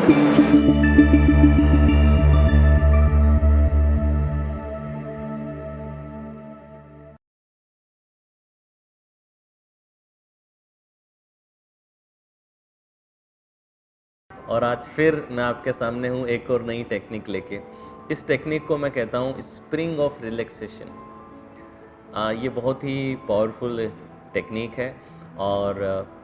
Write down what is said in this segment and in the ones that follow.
और आज फिर मैं आपके सामने हूँ एक और नई टेक्निक लेके। इस टेक्निक को मैं कहता हूँ स्प्रिंग ऑफ रिलैक्सेशन। ये बहुत ही पावरफुल टेक्निक है और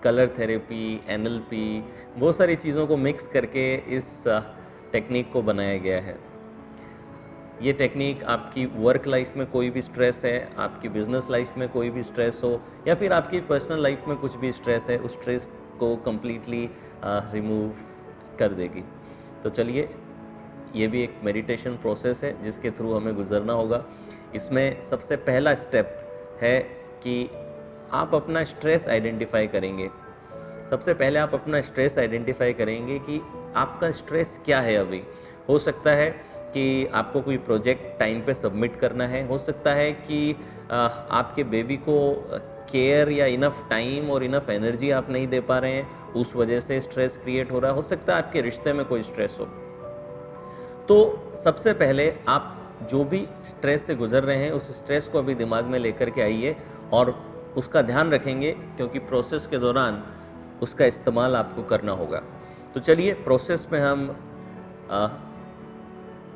कलर थेरेपी, एनएलपी, बहुत सारी चीज़ों को मिक्स करके इस टेक्निक को बनाया गया है। ये टेक्निक आपकी वर्क लाइफ में कोई भी स्ट्रेस है, आपकी बिजनेस लाइफ में कोई भी स्ट्रेस हो, या फिर आपकी पर्सनल लाइफ में कुछ भी स्ट्रेस है, उस स्ट्रेस को कम्प्लीटली रिमूव कर देगी। तो चलिए, ये भी एक मेडिटेशन प्रोसेस है जिसके थ्रू हमें गुजरना होगा। इसमें सबसे पहला स्टेप है कि आप अपना स्ट्रेस आइडेंटिफाई करेंगे। सबसे पहले आप अपना स्ट्रेस आइडेंटिफाई करेंगे कि आपका स्ट्रेस क्या है अभी। हो सकता है कि आपको कोई प्रोजेक्ट टाइम पे सबमिट करना है, हो सकता है कि आपके बेबी को केयर या इनफ टाइम और इनफ एनर्जी आप नहीं दे पा रहे हैं, उस वजह से स्ट्रेस क्रिएट हो रहा है, हो सकता है आपके रिश्ते में कोई स्ट्रेस हो। तो सबसे पहले आप जो भी स्ट्रेस से गुजर रहे हैं उस स्ट्रेस को अभी दिमाग में लेकर के आइए और उसका ध्यान रखेंगे, क्योंकि प्रोसेस के दौरान उसका इस्तेमाल आपको करना होगा। तो चलिए प्रोसेस में हम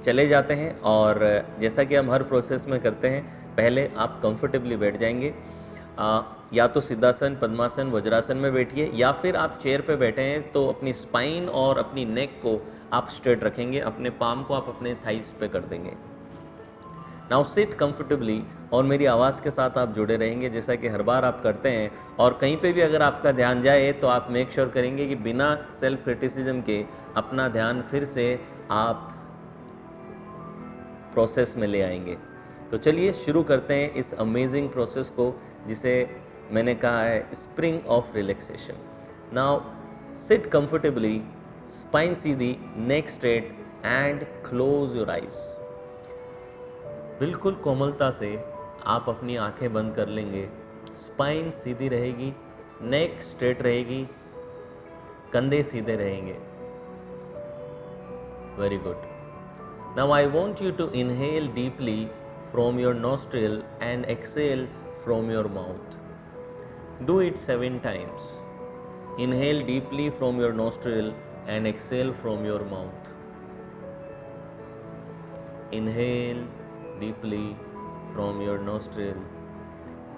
चले जाते हैं। और जैसा कि हम हर प्रोसेस में करते हैं, पहले आप कंफर्टेबली बैठ जाएंगे। या तो सिद्धासन, पद्मासन, वज्रासन में बैठिए, या फिर आप चेयर पे बैठे हैं तो अपनी स्पाइन और अपनी नेक को आप स्ट्रेट रखेंगे, अपने पाम को आप अपने थाइस पे कर देंगे। नाउ सिट कंफर्टेबली और मेरी आवाज़ के साथ आप जुड़े रहेंगे जैसा कि हर बार आप करते हैं। और कहीं पे भी अगर आपका ध्यान जाए तो आप मेक श्योर करेंगे कि बिना सेल्फ क्रिटिसिज्म के अपना ध्यान फिर से आप प्रोसेस में ले आएंगे। तो चलिए शुरू करते हैं इस अमेजिंग प्रोसेस को जिसे मैंने कहा है spring of relaxation. Now sit comfortably, spine Sidhi, neck straight and close your eyes. बिल्कुल कोमलता से आप अपनी आंखें बंद कर लेंगे। स्पाइन सीधी रहेगी, नेक स्ट्रेट रहेगी, कंधे सीधे रहेंगे। Very good. Now I want you to inhale deeply from your nostril and exhale from your mouth. Do it 7 times. Inhale deeply from your nostril and exhale from your mouth. Inhale deeply from your nostril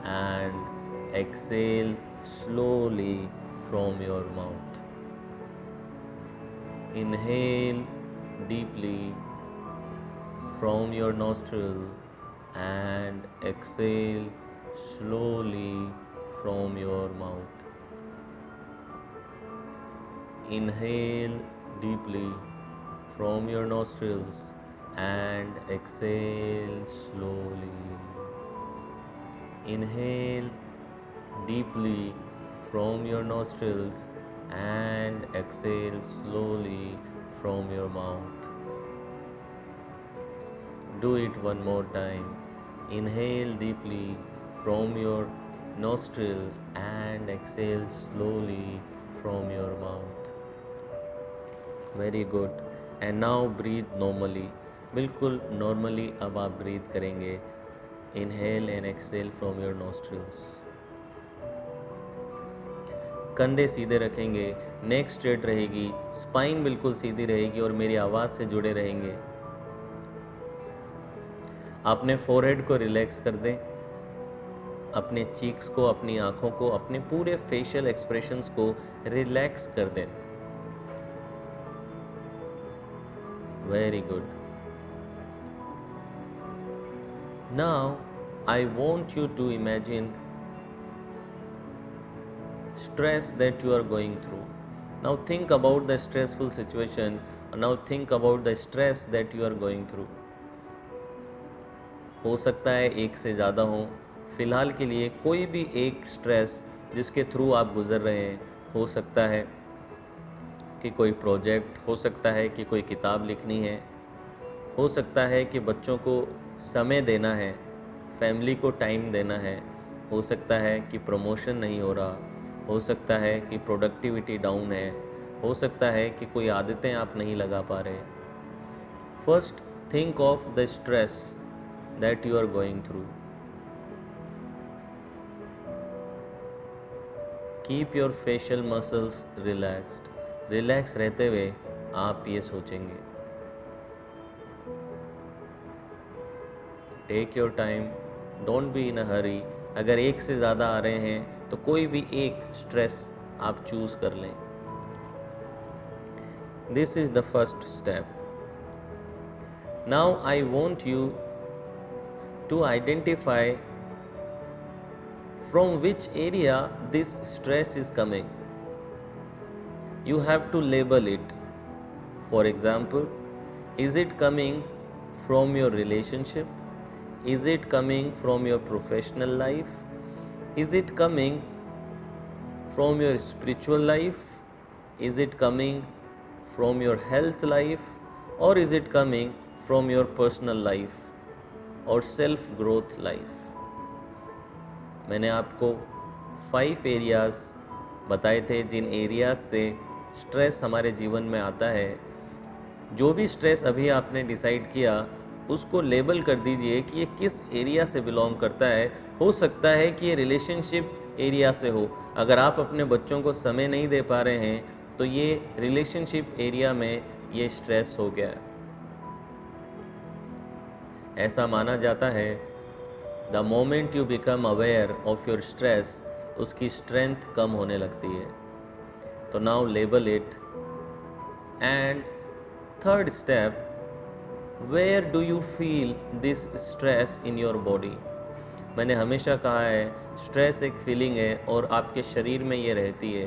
and exhale slowly from your mouth. Inhale deeply from your nostril and exhale slowly from your mouth. Inhale deeply from your nostrils and exhale slowly. Inhale deeply from your nostrils and exhale slowly from your mouth. Do it one more time. Inhale deeply from your nostril and exhale slowly from your mouth. Very good. And now breathe normally. बिल्कुल normally अब आप breathe करेंगे। Inhale and exhale from your nostrils. कंधे सीधे रखेंगे, नेक straight रहेगी, spine बिल्कुल सीधी रहेगी और मेरी आवाज़ से जुड़े रहेंगे। अपने फोरहेड को रिलैक्स कर दें, अपने चीक्स को, अपनी आंखों को, अपने पूरे फेशियल एक्सप्रेशंस को रिलैक्स कर दें। Very good. Now I want you to imagine stress that you are going through. Now think about the stressful situation. Now think about the stress that you are going through. हो सकता है एक से ज़्यादा हो। फ़िलहाल के लिए कोई भी एक स्ट्रेस जिसके थ्रू आप गुज़र रहे हैं, हो सकता है कि कोई प्रोजेक्ट, हो सकता है कि कोई किताब लिखनी है, हो सकता है कि बच्चों को समय देना है, फैमिली को टाइम देना है, हो सकता है कि प्रमोशन नहीं हो रहा, हो सकता है कि प्रोडक्टिविटी डाउन है, हो सकता है कि कोई आदतें आप नहीं लगा पा रहे। First, think of the stress that you are going through. Keep your facial muscles relaxed. Relax रहते हुए आप ये सोचेंगे। Take your time, don't be in a hurry. अगर एक से ज़्यादा आ रहे हैं तो कोई भी एक स्ट्रेस आप चूज कर लें। This is the first step. Now I want you to identify from which area this stress is coming. You have to label it. For example, is it coming from your relationship? Is it coming from your professional life? Is it coming from your spiritual life? Is it coming from your health life? Or is it coming from your personal life or self growth life? मैंने आपको 5 areas बताए थे जिन areas से stress हमारे जीवन में आता है। जो भी स्ट्रेस अभी आपने डिसाइड किया उसको लेबल कर दीजिए कि ये किस एरिया से बिलोंग करता है। हो सकता है कि ये रिलेशनशिप एरिया से हो। अगर आप अपने बच्चों को समय नहीं दे पा रहे हैं तो ये रिलेशनशिप एरिया में ये स्ट्रेस हो गया है। ऐसा माना जाता है the moment you become aware of your stress, उसकी स्ट्रेंथ कम होने लगती है। तो now label it. And third step, where do you feel this stress in your body. मैंने हमेशा कहा है स्ट्रेस एक फीलिंग है और आपके शरीर में ये रहती है।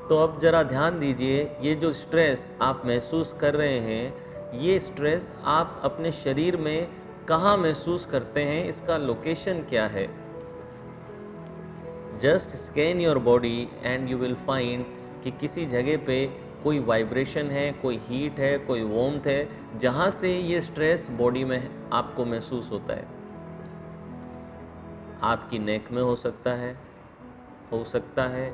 तो अब ज़रा ध्यान दीजिए, ये जो स्ट्रेस आप महसूस कर रहे हैं, ये स्ट्रेस आप अपने शरीर में कहाँ महसूस करते हैं, इसका लोकेशन क्या है। Just scan your body and you will find कि किसी जगह पे कोई वाइब्रेशन है, कोई हीट है, कोई वार्मथ है, जहाँ से ये स्ट्रेस बॉडी में आपको महसूस होता है। आपकी नेक में हो सकता है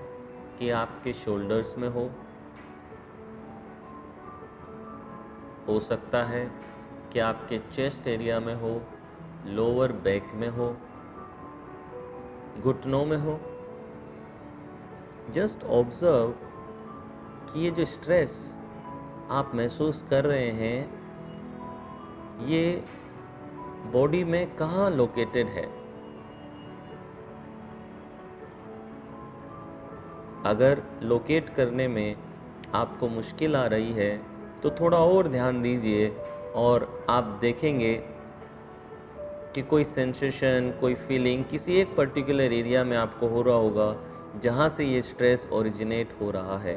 कि आपके शोल्डर्स में हो सकता है कि आपके चेस्ट एरिया में हो, लोअर बैक में हो, घुटनों में हो। जस्ट ऑब्जर्व कि ये जो स्ट्रेस आप महसूस कर रहे हैं ये बॉडी में कहाँ लोकेटेड है। अगर लोकेट करने में आपको मुश्किल आ रही है तो थोड़ा और ध्यान दीजिए और आप देखेंगे कि कोई सेंसेशन, कोई फीलिंग किसी एक पर्टिकुलर एरिया में आपको हो रहा होगा जहाँ से ये स्ट्रेस ओरिजिनेट हो रहा है।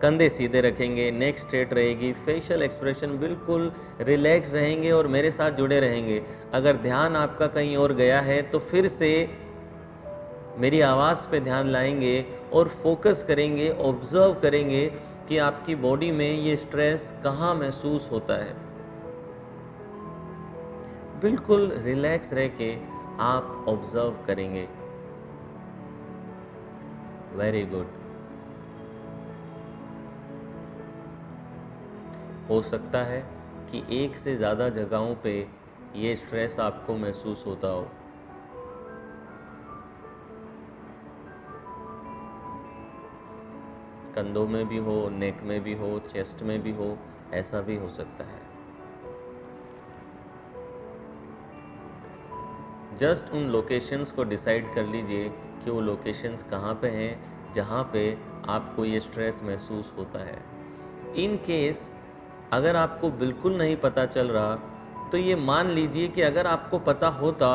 कंधे सीधे रखेंगे, नेक स्ट्रेट रहेगी, फेशियल एक्सप्रेशन बिल्कुल रिलैक्स रहेंगे और मेरे साथ जुड़े रहेंगे। अगर ध्यान आपका कहीं और गया है तो फिर से मेरी आवाज़ पे ध्यान लाएंगे और फोकस करेंगे, ऑब्जर्व करेंगे कि आपकी बॉडी में ये स्ट्रेस कहाँ महसूस होता है। बिल्कुल रिलैक्स रह के आप ऑब्जर्व करेंगे। Very good. हो सकता है कि एक से ज़्यादा जगहों पे ये स्ट्रेस आपको महसूस होता हो। कंधों में भी हो, नेक में भी हो, चेस्ट में भी हो, ऐसा भी हो सकता है। जस्ट उन लोकेशंस को डिसाइड कर लीजिए कि वो लोकेशंस कहाँ पे हैं जहाँ पे आपको ये स्ट्रेस महसूस होता है। इन केस अगर आपको बिल्कुल नहीं पता चल रहा तो ये मान लीजिए कि अगर आपको पता होता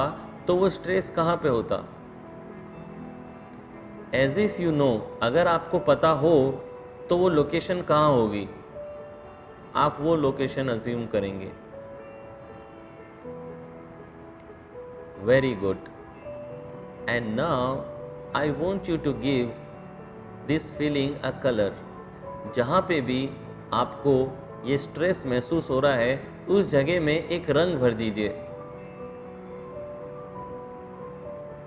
तो वो स्ट्रेस कहाँ पे होता। एज इफ़ यू नो, अगर आपको पता हो तो वो लोकेशन कहाँ होगी, आप वो लोकेशन अज्यूम करेंगे। Very good. And now I want you to give this feeling a colour. जहाँ पे भी आपको ये स्ट्रेस महसूस हो रहा है उस जगह में एक रंग भर दीजिए।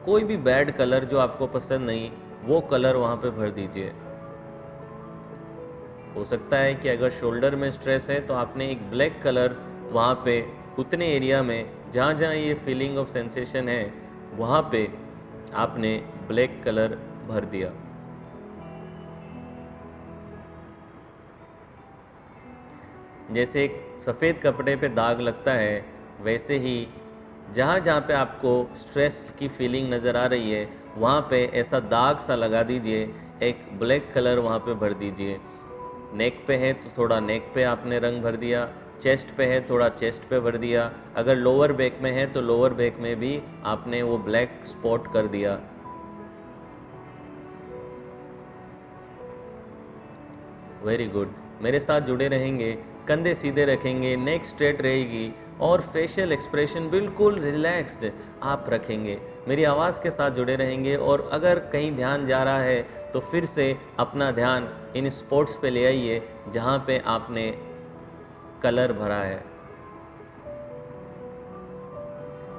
कोई भी बैड कलर जो आपको पसंद नहीं, वो कलर वहाँ पे भर दीजिए। हो सकता है कि अगर शोल्डर में स्ट्रेस है तो आपने एक ब्लैक कलर वहाँ पे उतने एरिया में जहाँ जहाँ ये फीलिंग ऑफ सेंसेशन है वहाँ पे आपने ब्लैक कलर भर दिया। जैसे एक सफ़ेद कपड़े पे दाग लगता है, वैसे ही जहाँ जहाँ पे आपको स्ट्रेस की फीलिंग नज़र आ रही है वहाँ पे ऐसा दाग सा लगा दीजिए, एक ब्लैक कलर वहाँ पे भर दीजिए। नेक पे है तो थोड़ा नेक पे आपने रंग भर दिया, चेस्ट पे है थोड़ा चेस्ट पे भर दिया, अगर लोअर बैक में है तो लोअर बैक में भी आपने वो ब्लैक स्पॉट कर दिया। Very good. मेरे साथ जुड़े रहेंगे, कंधे सीधे रखेंगे, नेक स्ट्रेट रहेगी और फेशियल एक्सप्रेशन बिल्कुल रिलैक्स्ड आप रखेंगे। मेरी आवाज़ के साथ जुड़े रहेंगे और अगर कहीं ध्यान जा रहा है तो फिर से अपना ध्यान इन स्पॉट्स पे ले आइए जहाँ पे आपने कलर भरा है।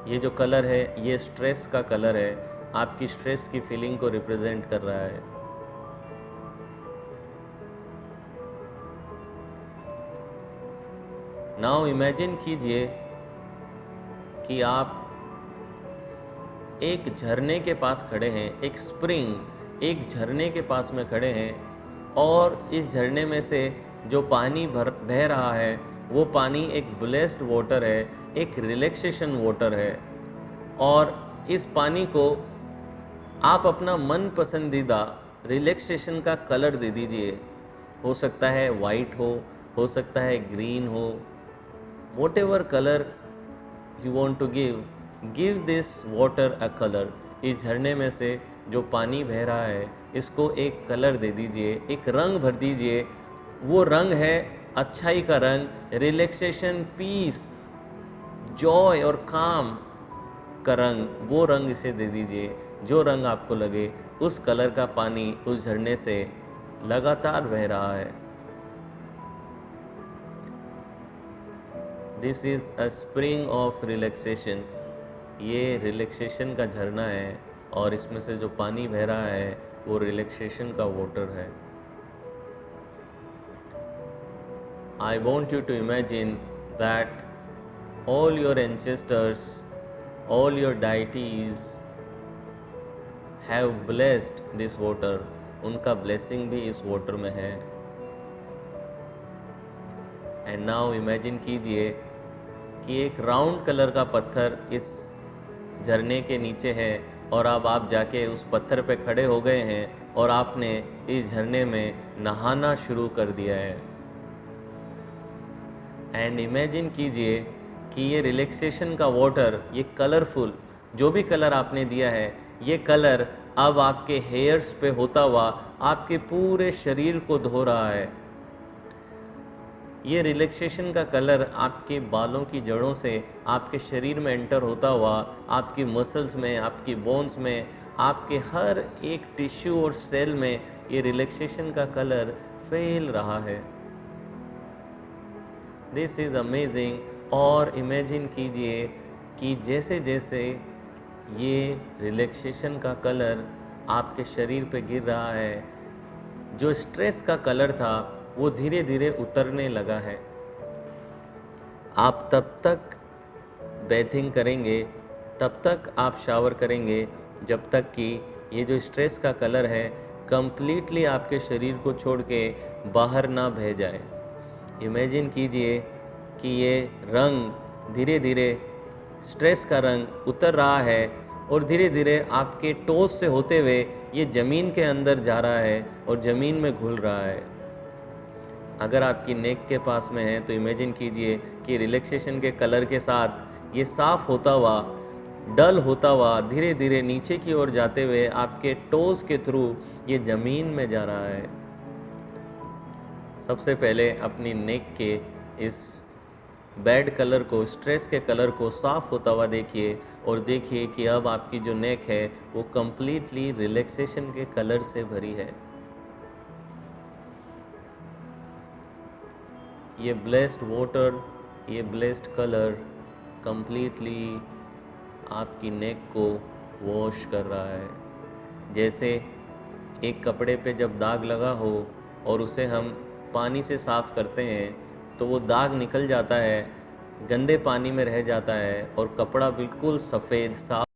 ये जो कलर है ये स्ट्रेस का कलर है, आपकी स्ट्रेस की फीलिंग को रिप्रेजेंट कर रहा है। नाउ इमेजिन कीजिए कि आप एक झरने के पास खड़े हैं, एक स्प्रिंग, एक झरने के पास में खड़े हैं और इस झरने में से जो पानी बह रहा है वो पानी एक ब्लेस्ड वाटर है, एक रिलैक्सेशन वाटर है। और इस पानी को आप अपना मन पसंदीदा रिलैक्सेशन का कलर दे दीजिए। हो सकता है वाइट हो सकता है ग्रीन हो, whatever color you want to give this water a color। इस झरने में से जो पानी बह रहा है इसको एक कलर दे दीजिए, एक रंग भर दीजिए। वो रंग है अच्छाई का रंग, रिलैक्सेशन, पीस, जॉय और काम का रंग। वो रंग इसे दे दीजिए, जो रंग आपको लगे। उस कलर का पानी उस झरने से लगातार बह रहा है। This is a spring of relaxation. ये रिलैक्सेशन का झरना है और इसमें से जो पानी बह रहा है वो रिलैक्सेशन का वाटर है। I want you to imagine that all your ancestors, all your deities have blessed this water। उनका blessing भी इस water में है। एंड नाउ इमेजिन कीजिए कि एक राउंड कलर का पत्थर इस झरने के नीचे है और अब आप जाके उस पत्थर पे खड़े हो गए हैं और आपने इस झरने में नहाना शुरू कर दिया है। एंड इमेजिन कीजिए कि ये रिलैक्सेशन का वाटर, ये कलरफुल जो भी कलर आपने दिया है, ये कलर अब आपके हेयर्स पे होता हुआ आपके पूरे शरीर को धो रहा है। ये रिलैक्सेशन का कलर आपके बालों की जड़ों से आपके शरीर में एंटर होता हुआ आपकी मसल्स में, आपकी बोन्स में, आपके हर एक टिश्यू और सेल में ये रिलैक्सेशन का कलर फैल रहा है। This is amazing. और इमेजिन कीजिए कि जैसे जैसे ये रिलैक्सेशन का कलर आपके शरीर पे गिर रहा है, जो स्ट्रेस का कलर था वो धीरे धीरे उतरने लगा है। आप तब तक बेथिंग करेंगे, तब तक आप शावर करेंगे जब तक कि ये जो स्ट्रेस का कलर है कंप्लीटली आपके शरीर को छोड़ के बाहर ना बह जाए। इमेजिन कीजिए कि ये रंग धीरे धीरे, स्ट्रेस का रंग उतर रहा है और धीरे धीरे आपके टोस से होते हुए ये ज़मीन के अंदर जा रहा है और ज़मीन में घुल रहा है। अगर आपकी नेक के पास में है तो इमेजिन कीजिए कि रिलैक्सेशन के कलर के साथ ये साफ होता हुआ, डल होता हुआ धीरे धीरे नीचे की ओर जाते हुए आपके टोस के थ्रू ये ज़मीन में जा रहा है। सबसे पहले अपनी नेक के इस बैड कलर को, स्ट्रेस के कलर को साफ होता हुआ देखिए और देखिए कि अब आपकी जो नेक है वो कंप्लीटली रिलैक्सेशन के कलर से भरी है। ये ब्लेस्ड वाटर, ये ब्लेस्ड कलर कंप्लीटली आपकी नेक को वॉश कर रहा है। जैसे एक कपड़े पे जब दाग लगा हो और उसे हम पानी से साफ़ करते हैं तो वो दाग निकल जाता है, गंदे पानी में रह जाता है और कपड़ा बिल्कुल सफ़ेद साफ